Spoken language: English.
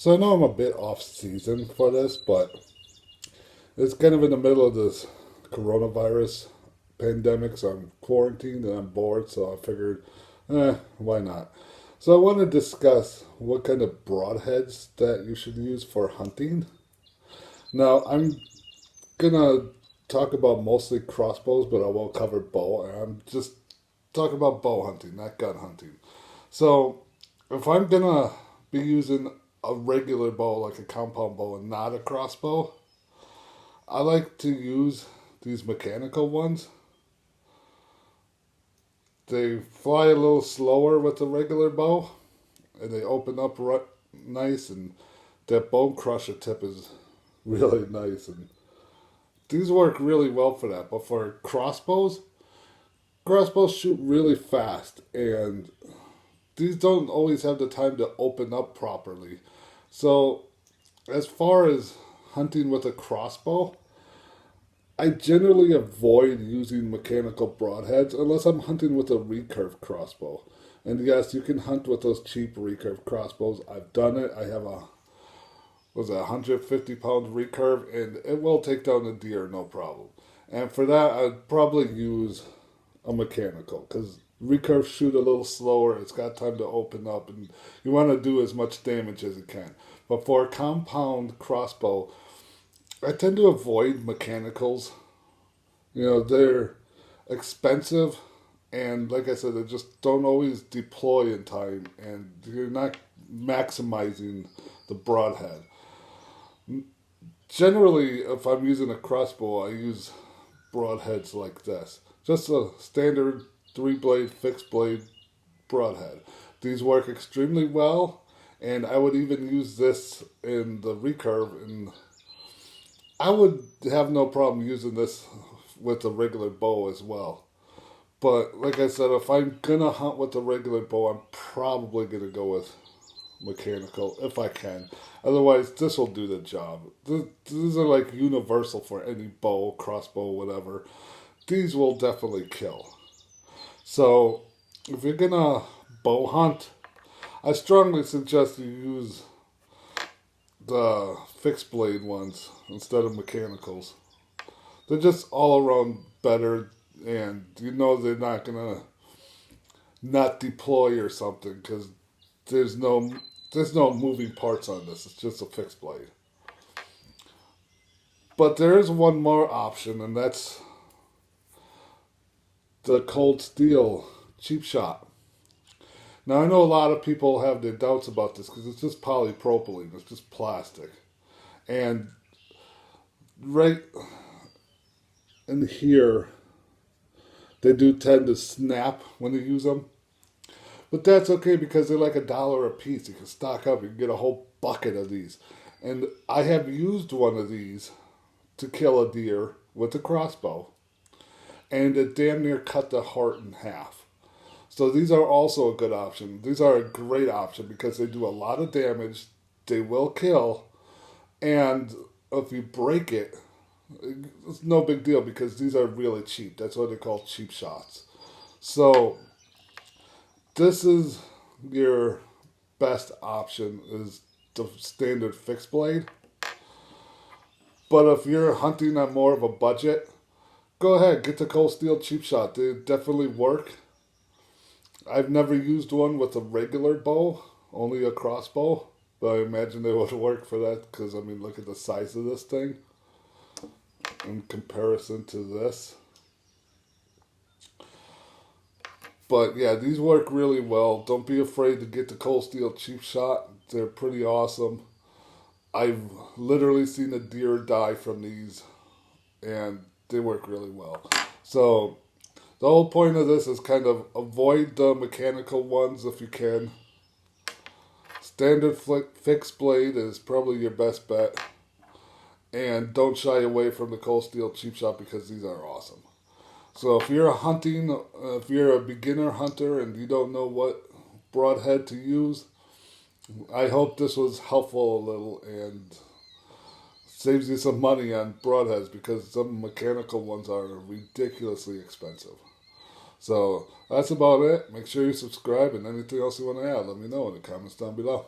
So I know I'm a bit off season for this, but it's kind of in the middle of this coronavirus pandemic, so I'm quarantined and I'm bored, so I figured, why not? So I want to discuss what kind of broadheads that you should use for hunting. Now, I'm gonna talk about mostly crossbows, but I will cover bow, and I'm just talking about bow hunting, not gun hunting. So, if I'm gonna be using a regular bow, like a compound bow, and not a crossbow, I like to use these mechanical ones. They fly a little slower with the regular bow, and they open up nice, and that bone crusher tip is really nice. And these work really well for that. But for crossbows shoot really fast, and these don't always have the time to open up properly. So, as far as hunting with a crossbow, I generally avoid using mechanical broadheads unless I'm hunting with a recurve crossbow. And yes, you can hunt with those cheap recurve crossbows. I've done it. I have a 150 pound recurve, and it will take down a deer no problem. And for that, I'd probably use a mechanical because recurve shoot a little slower. It's got time to open up, and you want to do as much damage as you can. But for a compound crossbow, I tend to avoid mechanicals. They're expensive, and like I said, they just don't always deploy in time, and you're not maximizing the broadhead. Generally, if I'm using a crossbow, I use broadheads like this. Just a standard three blade, fixed blade broadhead. These work extremely well, and I would even use this in the recurve, and I would have no problem using this with a regular bow as well. But like I said, if I'm gonna hunt with a regular bow, I'm probably gonna go with mechanical if I can. Otherwise, this will do the job. These are like universal for any bow, crossbow, whatever. These will definitely kill. So if you're gonna bow hunt, I strongly suggest you use the fixed blade ones instead of mechanicals. They're just all around better, and they're not gonna not deploy or something because there's no there's no moving parts on this. It's just a fixed blade. But there is one more option, and that's the cold steel cheap shot. Now I know a lot of people have their doubts about this because it's just polypropylene. It's just plastic, and right in here they do tend to snap when you use them. But that's okay because they're like $1 a piece. You can stock up. You can get a whole bucket of these. And I have used one of these to kill a deer with a crossbow. And it damn near cut the heart in half. So these are also a good option. These are a great option because they do a lot of damage. They will kill. And if you break it, it's no big deal because these are really cheap. That's what they call cheap shots. So this is your best option is the standard fixed blade. But if you're hunting on more of a budget, go ahead, get the cold steel cheap shot. They definitely work. I've never used one with a regular bow, only a crossbow. But I imagine they would work for that because, look at the size of this thing in comparison to this. But yeah, these work really well. Don't be afraid to get the cold steel cheap shot. They're pretty awesome. I've literally seen a deer die from these, and they work really well. So the whole point of this is kind of avoid the mechanical ones if you can. Standard fixed blade is probably your best bet. And don't shy away from the cold steel cheap shot because these are awesome. So if you're a beginner hunter and you don't know what broadhead to use, I hope this was helpful a little and saves you some money on broadheads because some mechanical ones are ridiculously expensive. So that's about it. Make sure you subscribe, and anything else you want to add, let me know in the comments down below.